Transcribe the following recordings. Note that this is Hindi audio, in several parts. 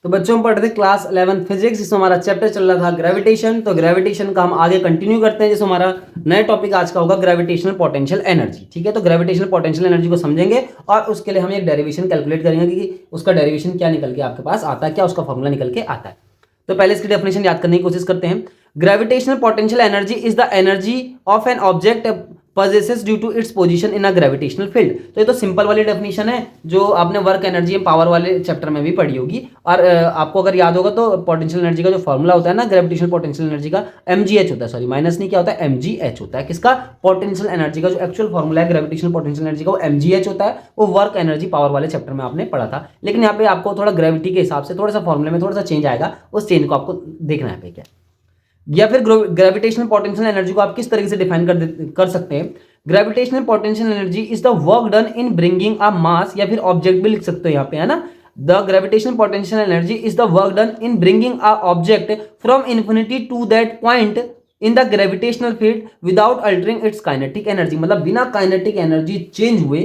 तो बच्चों हम पढ़ रहे थे क्लास 11 फिजिक्स, जिसमें हमारा चैप्टर चल रहा था ग्रेविटेशन। तो ग्रेविटेशन का हम आगे कंटिन्यू करते हैं, जिसमें हमारा नया टॉपिक आज का होगा ग्रेविटेशनल पोटेंशियल एनर्जी। ठीक है, तो ग्रेविटेशनल पोटेंशियल एनर्जी को समझेंगे और उसके लिए हम एक डेरिवेशन कैलकुलेट करेंगे कि उसका डेरिवेशन क्या निकल के आपके पास आता है, क्या उसका फॉर्मूला निकल के आता है। तो पहले इसकी डेफिनेशन याद करने की कोशिश करते हैं। Gravitational potential energy is the energy of an object possesses due to its position in a gravitational field. तो ये तो सिंपल वाली डेफिनेशन है जो आपने वर्क एनर्जी एंड पावर वाले चैप्टर में भी पढ़ी होगी। और आपको अगर याद होगा तो पोटेंशियल एनर्जी का जो फॉर्मूला होता है ना ग्रेविटेशनल पोटेंशियल एनर्जी का, mgh होता है, सॉरी माइनस नहीं, क्या होता है, mgh होता है। किसका? पोटेंशियल एनर्जी का जो एक्चुअल फॉर्मूला है ग्रेविटेशनल पोटेंशियल एनर्जी का, वो mgh होता है। वो वर्क एनर्जी पावर वाले चैप्टर में आपने पढ़ा था, लेकिन यहाँ पे आपको थोड़ा ग्रेविटी के हिसाब से थोड़ा सा फॉर्मूले में थोड़ा सा चेंज आएगा, उस चेंज को आपको देखना है पे क्या। या फिर ग्रेविटेशनल पोटेंशियल एनर्जी को आप किस तरीके से डिफाइन कर सकते हैं। Gravitational potential energy is the work done in bringing a mass, या फिर ऑब्जेक्ट भी लिख सकते हो यहाँ पे, है ना। The gravitational potential energy is the work done in bringing a object from infinity to that point in the gravitational field without altering its kinetic energy. मतलब बिना काइनेटिक एनर्जी चेंज हुए,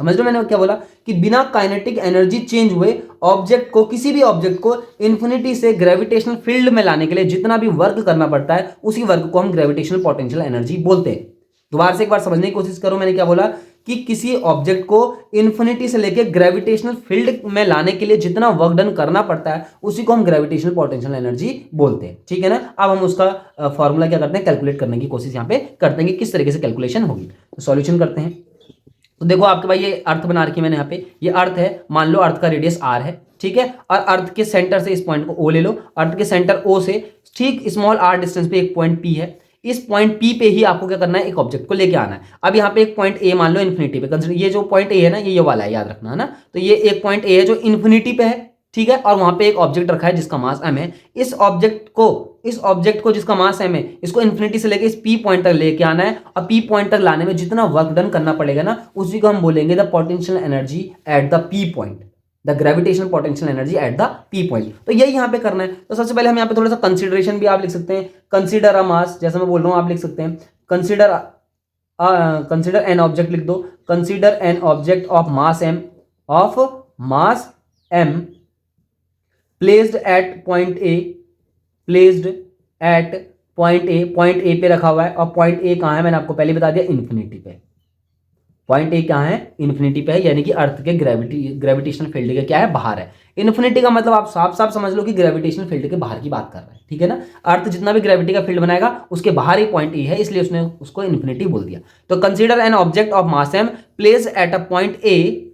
समझ रहे हो मैंने क्या बोला, कि बिना काइनेटिक एनर्जी चेंज हुए ऑब्जेक्ट को, किसी भी ऑब्जेक्ट को इन्फिनिटी से ग्रेविटेशनल फील्ड में लाने के लिए जितना भी वर्क करना पड़ता है, उसी वर्क को हम ग्रेविटेशनल पोटेंशियल एनर्जी बोलते हैं। दोबारा से एक बार समझने की कोशिश करो, मैंने क्या बोला कि किसी ऑब्जेक्ट को इन्फिनिटी से लेकर ग्रेविटेशनल फील्ड में लाने के लिए जितना वर्क डन करना पड़ता है, उसी को हम ग्रेविटेशनल पोटेंशियल एनर्जी बोलते हैं। ठीक है ना। अब हम उसका फॉर्मूला क्या करते हैं, कैलकुलेट करने की कोशिश यहाँ पे करते हैं कि किस तरीके से कैलकुलेशन होगी। तो सॉल्यूशन करते हैं। तो देखो आपके भाई ये अर्थ बना रखी है मैंने यहाँ पे, ये अर्थ है, मान लो अर्थ का रेडियस r है, ठीक है। और अर्थ के सेंटर से इस पॉइंट को O ले लो, अर्थ के सेंटर O से ठीक स्मॉल r डिस्टेंस पे एक पॉइंट P है। इस पॉइंट P पे ही आपको क्या करना है, एक ऑब्जेक्ट को लेके आना है। अब यहाँ पे एक पॉइंट A मान लो इन्फिनिटी पे, कंसिडर ये जो पॉइंट A है ना, ये वाला है, याद रखना, है ना। तो ये एक पॉइंट A है जो इन्फिनिटी पे है, ठीक है। और वहां पे एक ऑब्जेक्ट रखा है जिसका मास m है। इस ऑब्जेक्ट को जिसका मास m है, इसको इन्फिनिटी से लेके इस P पॉइंट तक लेके आना है। और P पॉइंट तक लाने में जितना वर्क डन करना पड़ेगा ना, उसी को हम बोलेंगे the potential energy at the P point, the gravitational potential energy at the P point. तो यही यहाँ पे करना है। तो सबसे पहले हम यहाँ पे थोड़ा सा कंसिडरेशन भी आप लिख सकते हैं, कंसिडर अ मास, जैसा मैं बोल रहा हूँ आप लिख सकते हैं, कंसिडर एन ऑब्जेक्ट लिख दो, consider an object of mass m placed at point A पे रखा हुआ है। और पॉइंट ए कहाँ है, मैंने आपको पहले बता दिया, इन्फिनिटी पे। पॉइंट ए कहाँ है, इन्फिनिटी पे है, यानी कि अर्थ के ग्रेविटेशनल फील्ड के क्या है, बाहर है। इन्फिनिटी का मतलब आप साफ साफ समझ लो कि ग्रेविटेशनल फील्ड के बाहर की बात कर रहे हैं, ठीक है ना। अर्थ जितना भी ग्रेविटी का फील्ड बनाएगा उसके बाहर ही पॉइंट ए है, इसलिए उसने उसको इन्फिनिटी बोल दिया। तो consider an object of mass m place at a point A,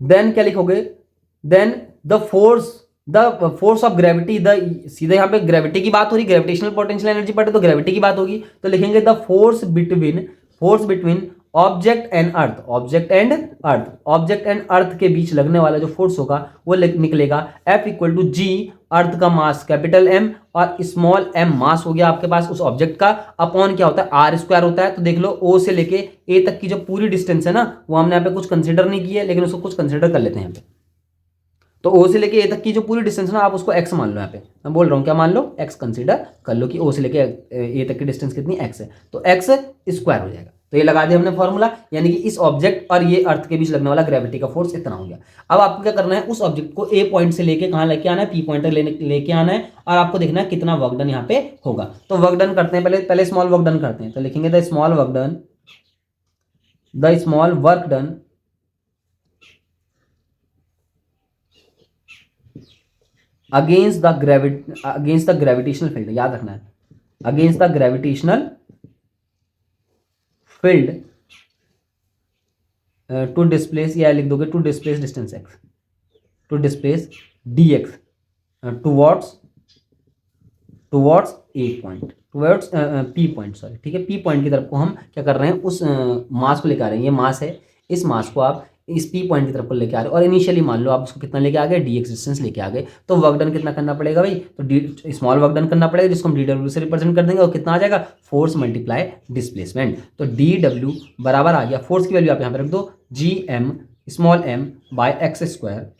then क्या लिखोगे, then the force of gravity, सीधे यहाँ पे ग्रेविटी की बात हो रही, ग्रेविटेशनल पोटेंशियल एनर्जी पढ़े तो ग्रेविटी की बात होगी। तो लिखेंगे the force between object and earth के बीच लगने वाला जो फोर्स होगा वो निकलेगा F इक्वल टू जी, अर्थ का मास कैपिटल M और स्मॉल m मास हो गया आपके पास उस ऑब्जेक्ट का, अपॉन क्या होता है, r स्क्वायर होता है। तो देख लो O से लेके A तक की जो पूरी डिस्टेंस है ना, वो हमने यहाँ पे कुछ कंसिडर नहीं की है, लेकिन उसको कुछ कंसिडर कर लेते हैं यहाँ पे। तो O से लेके A तक की जो पूरी डिस्टेंस ना, आप उसको x मान लो। यहाँ पे मैं बोल रहा हूँ क्या मान लो, x कंसिडर कर लो कि O से लेके A तक की डिस्टेंस कितनी, x है। तो x स्क्वायर हो जाएगा। तो ये लगा दिया हमने फॉर्मूला, यानी कि इस ऑब्जेक्ट और ये अर्थ के बीच लगने वाला ग्रेविटी का फोर्स इतना हो गया। अब आपको क्या करना है, उस ऑब्जेक्ट को A पॉइंट से लेके कहाँ लेके आना है, P पॉइंट तक लेके आना है, और आपको देखना है कितना वर्क डन यहाँ पे होगा। तो वर्क डन करते हैं, पहले स्मॉल वर्क डन करते हैं। तो लिखेंगे the small work done against the gravitational field, याद रखना है, against the gravitational field to displace, या लिख दोगे to displace distance x, to displace dx towards a point, towards P point, sorry, ठीक है। P पॉइंट की तरफ को हम क्या कर रहे हैं, उस मास को लेकर आ रहे हैं। ये मास है, इस मास को आप इस P पॉइंट की तरफ को लेके आ रहे हो, और इनिशियली मान लो आप उसको कितना लेके आ गए, dx डिस्टेंस लेके आ गए। तो वर्क डन कितना करना पड़ेगा भाई, तो स्मॉल वर्क डन करना पड़ेगा, जिसको हम dw से रिप्रेजेंट कर देंगे, और कितना आ जाएगा, फोर्स मल्टीप्लाई डिस्प्लेसमेंट। तो dw बराबर आ गया, फोर्स की वैल्यू आप यहाँ पे रख दो, gm small m by x square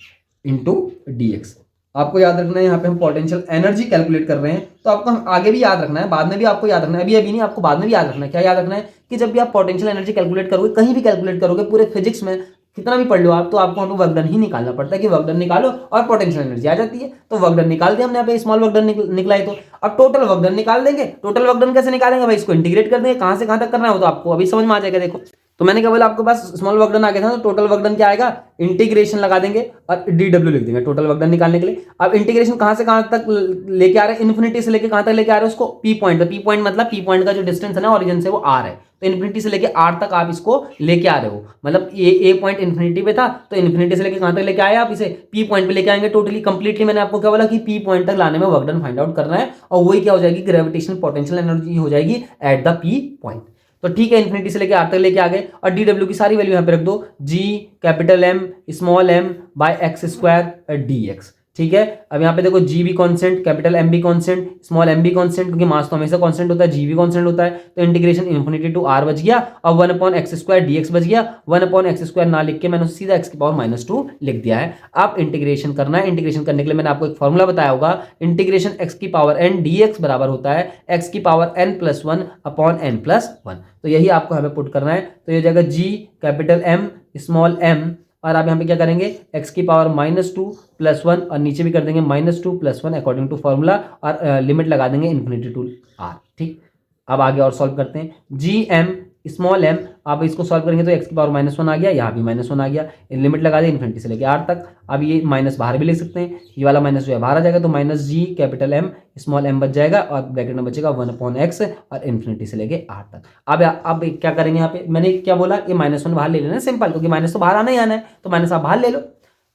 into dx। आपको याद रखना है, यहाँ पे हम पोटेंशियल एनर्जी कैलकुलेट कर रहे हैं, तो आपको आगे भी याद रखना है, बाद में भी आपको याद रखना है, अभी नहीं, आपको बाद में भी याद रखना है। क्या याद रखना है कि जब भी आप पोटेंशियल एनर्जी कैलकुलेट करोगे, कहीं भी कैलकुलेट करोगे, पूरे फिजिक्स में कितना भी पढ़ लो आप, तो आपको वहाँ पे वर्क डन ही निकालना पड़ता है कि वर्क डन निकालो और पोटेंशियल एनर्जी आ जाती है। तो वर्क डन निकाल दिया हमने यहाँ पे, स्मॉल वर्क डन निकला है। तो अब टोटल वर्क डन निकाल देंगे। टोटल वर्क डन कैसे निकालेंगे भाई, इसको इंटीग्रेट कर देंगे, कहाँ से कहाँ तक करना है वो तो आपको अभी समझ में आ जाएगा। देखो तो मैंने क्या बोला, आपके पास स्मॉल वर्क डन आ गया था, तो टोटल वर्क डन क्या आएगा, इंटीग्रेशन लगा देंगे और DW लिख देंगे टोटल वर्क डन निकालने के लिए। अब इंटीग्रेशन कहाँ से कहाँ तक लेके आ रहे हैं, इन्फिनिटी से लेके कहाँ तक लेके आ रहे हैं उसको, पी पॉइंट। पी पॉइंट मतलब पी पॉइंट का जो डिस्टेंस है ना ओरिजिन से, वो R है। तो इन्फिनिटी से लेके R तक आप इसको लेके आ रहे हो, मतलब ए पॉइंट इन्फिनिटी पे था, तो इन्फिनिटी से लेके कहाँ तक लेके आए आप, इसे पी पॉइंट पे लेके आएंगे टोटली कंप्लीटली। मैंने आपको क्या बोला कि पी पॉइंट तक लाने में वर्क डन फाइंड आउट करना है, और वही क्या हो जाएगी, ग्रेविटेशनल पोटेंशियल एनर्जी हो जाएगी एट द पी पॉइंट। तो ठीक है, इन्फिनिटी से लेके R तक लेके आ गए, और DW की सारी वैल्यू यहाँ पे रख दो, G capital M small m by X square dx। ठीक है, अब यहाँ पे देखो G भी कॉन्स्टेंट, कैपिटल M भी कॉन्स्टेंट, स्मॉल m भी कॉन्स्टेंट, क्योंकि मास तो हमेशा कॉन्स्टेंट होता है, G भी कॉन्स्टेंट होता है। तो इंटीग्रेशन इन्फिनिटी टू R बच गया, और 1/x² dx बच गया। 1/x² ना लिख के मैंने सीधा x⁻² लिख दिया है। आप इंटीग्रेशन करना है, इंटीग्रेशन करने के लिए मैंने आपको एक फॉर्मूला बताया होगा, इंटीग्रेशन x⁻n dx बराबर होता है x⁻n+1/n+1। तो यही आपको हमें पुट करना है। तो ये जाएगा G capital M small m, और आप यहाँ पे क्या करेंगे, x⁻² +1 और नीचे भी कर देंगे -2 +1 अकॉर्डिंग टू फॉर्मूला, और लिमिट लगा देंगे इन्फिनिटी टू R। ठीक, अब आगे और सॉल्व करते हैं। GM स्मॉल m, आप इसको सॉल्व करेंगे तो x⁻−1 आ गया, यहाँ भी -1 आ गया, लिमिट लगा दी इन्फिनिटी से लेके R तक। अब ये माइनस बाहर भी ले सकते हैं, ये वाला माइनस जो है बाहर आ जाएगा, तो -G capital M small m बच जाएगा, और ब्रैकेट में बचेगा 1/x और इन्फिनिटी से लेके R तक। अब क्या करेंगे, यहाँ पे मैंने क्या बोला, ये -1 बाहर ले लेना सिंपल, क्योंकि माइनस तो बाहर आना ही आना है, तो माइनस आप बाहर ले लो।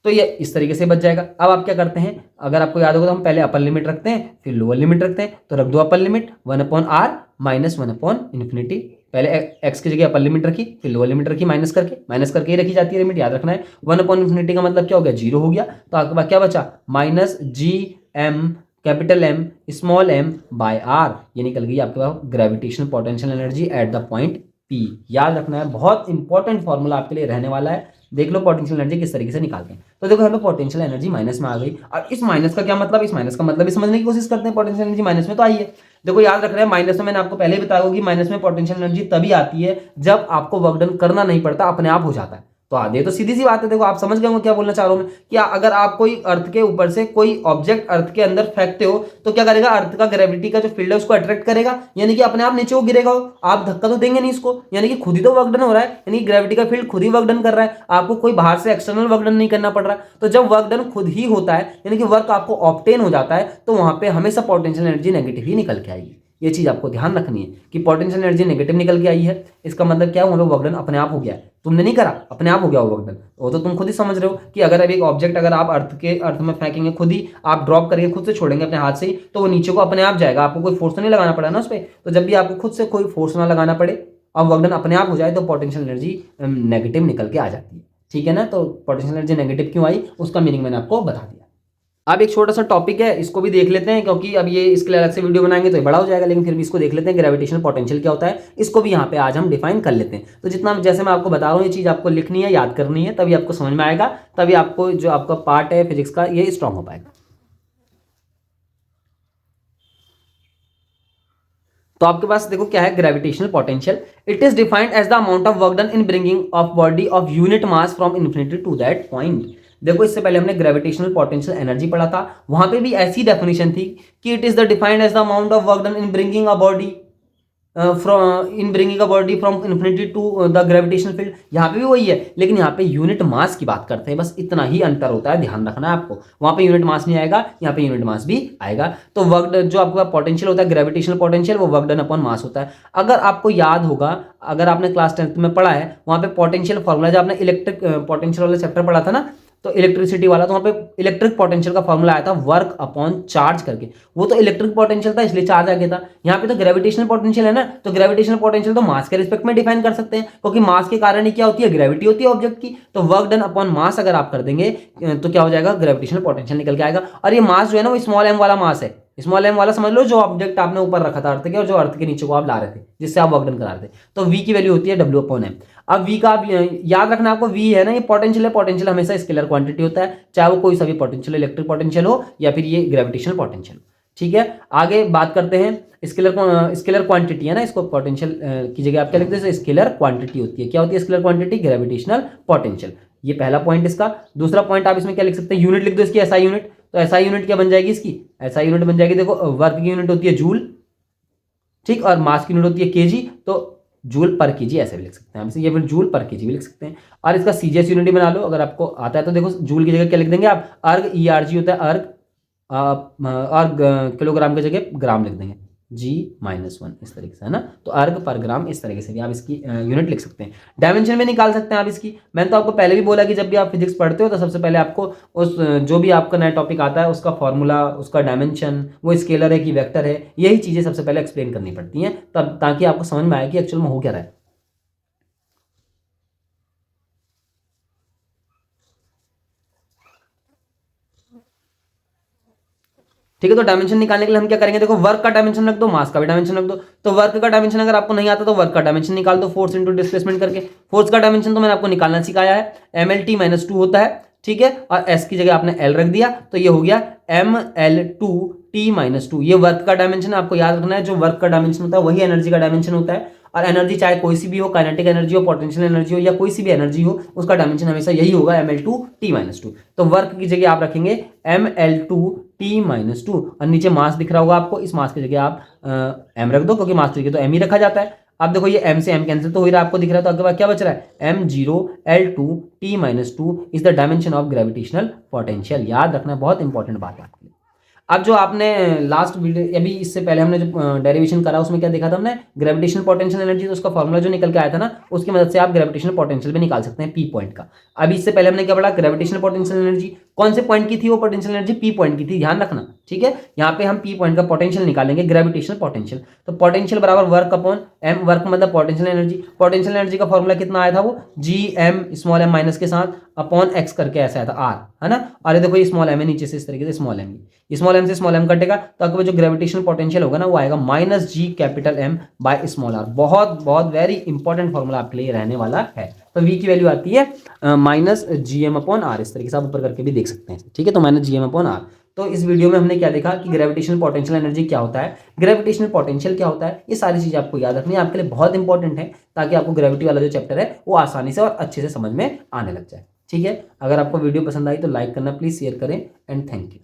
तो ये इस तरीके से बच जाएगा। अब आप क्या करते हैं, अगर आपको याद होगा तो हम पहले अपर लिमिट रखते हैं, फिर लोअर लिमिट रखते हैं। तो रख दो अपर लिमिट 1/r माइनस 1/इन्फिनिटी, पहले x की जगह अपर लिमिट रखी, फिर लोअर लिमिट रखी, माइनस करके ही रखी जाती है लिमिट, याद रखना है। 1/इन्फिनिटी का मतलब क्या हो गया, 0 हो गया। तो आपके पास क्या बचा, -GM capital M small m by R। ये निकल गई आपके पास gravitational potential energy at the point P। याद रखना है, बहुत इंपॉर्टेंट फॉर्मूला आपके लिए रहने वाला है। देख लो पोटेंशियल एनर्जी किस तरीके से निकालते हैं। तो देखो यहाँ पे पोटेंशियल एनर्जी माइनस में आ गई, और इस माइनस का क्या मतलब, इस माइनस का मतलब समझने की कोशिश करते हैं। पोटेंशियल एनर्जी माइनस में तो आई है, देखो याद रख रहे हैं, माइनस में मैंने आपको पहले ही बताया कि माइनस में पोटेंशियल एनर्जी तभी आती है जब आपको वर्क डन करना नहीं पड़ता, अपने आप हो जाता है। तो आगे तो सीधी सी बात है, देखो आप समझ गए हो क्या बोलना चाह रहा हूं मैं, कि अगर आप कोई अर्थ के ऊपर से कोई ऑब्जेक्ट अर्थ के अंदर फेंकते हो, तो क्या करेगा, अर्थ का ग्रेविटी का जो फील्ड है उसको अट्रैक्ट करेगा, यानी कि अपने आप नीचे वो गिरेगा, आप धक्का तो देंगे नहीं इसको, यानी कि खुद ही तो वर्क डन हो रहा है, यानी ग्रेविटी का फील्ड खुद ही वर्क डन कर रहा है, आपको कोई बाहर से एक्सटर्नल वर्क डन नहीं करना पड़ रहा। तो जब वर्क डन खुद ही होता है, यानी कि वर्क आपको ऑब्टेन हो जाता है, तो वहां पे हमेशा पोटेंशियल एनर्जी नेगेटिव ही निकल के आएगी। ये चीज आपको ध्यान रखनी है कि पोटेंशियल एनर्जी नेगेटिव निकल के आई है, इसका मतलब क्या है, वर्क डन अपने आप हो गया है, तुमने नहीं करा, अपने आप हो गया वो वर्क डन। वो तो तुम खुद ही समझ रहे हो कि अगर एक ऑब्जेक्ट अगर आप अर्थ में फेंकेंगे, खुद ही आप ड्रॉप करेंगे, खुद से छोड़ेंगे अपने हाथ से ही, तो वो नीचे को अपने आप जाएगा, आपको कोई फोर्स तो नहीं लगाना पड़ा ना उस पर। तो जब भी आपको खुद से कोई फोर्स ना लगाना पड़े और वर्क डन अपने आप हो जाए, तो पोटेंशियल एनर्जी नेगेटिव निकल के आ जाती है। ठीक है ना, तो पोटेंशियल एनर्जी नेगेटिव क्यों आई, उसका मीनिंग मैंने आपको बता दिया। अब एक छोटा सा टॉपिक है, इसको भी देख लेते हैं, क्योंकि अब ये इसके लिए अलग से वीडियो बनाएंगे तो ये बड़ा हो जाएगा, लेकिन फिर भी इसको देख लेते हैं, ग्रेविटेशनल पोटेंशियल क्या होता है, इसको भी यहाँ पे आज हम डिफाइन कर लेते हैं। तो जितना जैसे मैं आपको बता रहा हूँ, ये चीज़ आपको लिखनी है, याद करनी है, तभी आपको समझ में आएगा, तभी आपको जो आपका पार्ट है फिजिक्स का ये स्ट्रांग हो पाएगा। तो आपके पास देखो क्या है, gravitational potential, it is defined as the amount of work done in bringing of body of unit mass from infinity to that point. देखो इससे पहले हमने ग्रेविटेशनल पोटेंशियल एनर्जी पढ़ा था, वहां पे भी ऐसी डेफिनेशन थी कि it is the defined as the amount of work done in bringing a body from infinity to the gravitational field. यहाँ पे भी वही है, लेकिन यहाँ पे यूनिट मास की बात करते हैं, बस इतना ही अंतर होता है, ध्यान रखना है आपको। वहां पे यूनिट मास नहीं आएगा, यहाँ पे यूनिट मास भी आएगा। तो वर्क जो आपका पोटेंशियल होता है, ग्रेविटेशनल पोटेंशियल, वो वर्क डन अपॉन मास होता है। अगर आपको याद होगा, अगर आपने क्लास 10th में पढ़ा है, वहां पे पोटेंशियल फॉर्मूला, जब आपने इलेक्ट्रिक पोटेंशियल वाला चैप्टर पढ़ा था ना, तो इलेक्ट्रिसिटी वाला, तो वहां पे इलेक्ट्रिक पोटेंशियल का फॉर्मूला आया था वर्क अपॉन चार्ज करके, वो तो इलेक्ट्रिक पोटेंशियल था इसलिए चार्ज आ गया था। यहाँ पे तो ग्रेविटेशनल पोटेंशियल है ना, तो ग्रेविटेशनल पोटेंशियल तो मास के रिस्पेक्ट में डिफाइन कर सकते हैं, क्योंकि मास के कारण ही क्या होती है, ग्रेविटी होती है ऑब्जेक्ट की। तो वर्क डन अपॉन मास अगर आप कर देंगे तो क्या हो जाएगा, ग्रेविटेशनल पोटेंशियल निकल के आएगा। और ये मास जो है ना, वो स्मॉल m वाला मास है, स्मॉल m वाला समझ लो, जो ऑब्जेक्ट आपने ऊपर रखा था अर्थ के, और जो अर्थ के नीचे को आप ला रहे थे, जिससे आप वर्क डन करा रहे थे। तो v की वैल्यू होती है W/m। अब v का आप याद रखना, आपको v है ना, ये पोटेंशियल है, पोटेंशियल हमेशा स्केलर क्वांटिटी होता है, चाहे वो कोई सा भी पोटेंशियल, इलेक्ट्रिक पोटेंशियल हो या फिर ये ग्रेविटेशनल पोटेंशियल। ठीक है, आगे बात करते हैं, स्केलर क्वांटिटी है ना, इसको पोटेंशियल की जगह आप क्या लिखते हैं, स्केलर क्वांटिटी होती है। क्या होती है स्केलर क्वांटिटी, ग्रेविटेशनल पोटेंशियल। ये पहला पॉइंट इसका। दूसरा पॉइंट आप इसमें क्या लिख सकते हैं, यूनिट लिख दो इसकी, एसआई यूनिट। तो एसआई यूनिट क्या बन जाएगी इसकी, एसआई यूनिट बन जाएगी, देखो वर्क की यूनिट होती है जूल, ठीक, और मास की यूनिट होती है केजी, तो जूल पर केजी ऐसे भी लिख सकते हैं, ये फिर जूल पर केजी भी लिख सकते हैं। और इसका सीजीएस यूनिट बना लो अगर आपको आता है तो। देखो जूल की जगह क्या लिख देंगे आप, अर्ग, ईआरजी होता है अर्ग, और किलोग्राम की जगह ग्राम लिख देंगे, G-1 इस तरीके से, है ना। तो अर्ग पर ग्राम इस तरीके से भी आप इसकी यूनिट लिख सकते हैं। डायमेंशन में निकाल सकते हैं आप इसकी। मैंने तो आपको पहले भी बोला कि जब भी आप फिजिक्स पढ़ते हो तो सबसे पहले आपको उस जो भी आपका नया टॉपिक आता है उसका फॉर्मूला, उसका डायमेंशन, वो स्केलर है कि वेक्टर है, यही चीज़ें सबसे पहले एक्सप्लेन करनी पड़ती हैं, तब ताकि आपको समझ में आए कि एक्चुअल में हो क्या रहा है। ठीक है, तो डायमेंशन निकालने के लिए हम क्या करेंगे, देखो वर्क का डायमेंशन रख दो, मास का भी डायमेंशन रख दो। तो वर्क का डायमेंशन अगर आपको नहीं आता तो वर्क का डायमेंशन निकाल दो, फोर्स इंटू डिस्प्लेसमेंट करके। फोर्स का डायमेंशन तो मैंने आपको निकालना सिखाया है, MLT-2 होता है, ठीक है, और एस की जगह आपने एल रख दिया, तो ये हो गया ML2T-2। ये वर्क का डायमेंशन आपको याद रखना है, जो वर्क का डायमेंशन होता है वही एनर्जी का डायमेंशन होता है। और एनर्जी चाहे कोई सी भी हो, काइनेटिक एनर्जी हो, पोटेंशियल एनर्जी हो, या कोई सी भी एनर्जी हो, उसका डायमेंशन हमेशा यही होगा, ML2T-2। तो वर्क की जगह आप रखेंगे ML2T-2, और नीचे मास दिख रहा होगा आपको, इस मास की जगह आप एम रख दो, क्योंकि मास की जगह तो एम ही रखा जाता है। अब देखो ये एम से एम कैंसिल तो हो ही रहा है, आपको दिख रहा है, तो आपके पास क्या बच रहा है, M0L2T-2 is the dimension of gravitational potential. याद रखना, बहुत इंपॉर्टेंट बात है आपके लिए। अब जो आपने लास्ट वीडियो, अभी इससे पहले हमने जो डेरिवेशन करा उसमें क्या देखा था हमने, ग्रेविटेशनल पोटेंशियल एनर्जी, तो उसका फॉर्मूला जो निकल के आया था ना, उसकी मदद से आप ग्रेविटेशनल पोटेंशियल भी निकाल सकते हैं पी पॉइंट का। अभी इससे पहले हमने क्या पढ़ा, ग्रेविटेशनल पोटेंशियल एनर्जी कौन से पॉइंट की थी, वो पोटेंशियल एनर्जी पी पॉइंट की थी, ध्यान रखना, ठीक है। यहाँ पे हम पी पॉइंट का पोटेंशियल निकालेंगे, ग्रेविटेशनल पोटेंशियल। तो पोटेंशियल बराबर वर्क अपॉन एम, वर्क मतलब पोटेंशियल एनर्जी। पोटेंशियल एनर्जी का फॉर्मूला कितना आया था, वो GM माइनस के साथ अपॉन एक्स करके ऐसा आया था, आर, है ना। और ये देखो ये स्मॉल एम है नीचे से इस तरीके से, स्मॉल एम से स्मॉल एम कटेगा, तो आपके जो ग्रेविटेशनल पोटेंशियल होगा ना वो आएगा -G M by small R. बहुत बहुत वेरी इंपॉर्टेंट फॉर्मूला आपके लिए रहने वाला है। तो V की वैल्यू आती है -GM/r, इस तरीके से आप ऊपर करके भी देख सकते हैं, ठीक है। तो -GM/r। तो इस वीडियो में हमने क्या देखा कि ग्रेविटेशनल पोटेंशियल एनर्जी क्या होता है, ग्रेविटेशनल पोटेंशियल क्या होता है, ये सारी चीजें आपको याद रखनी है, आपके लिए बहुत इंपॉर्टेंट है, ताकि आपको ग्रेविटी वाला जो चैप्टर है वो आसानी से और अच्छे से समझ में आने लग जाए, ठीक है। अगर आपको वीडियो पसंद आई तो लाइक करना प्लीज, शेयर करें, एंड थैंक यू।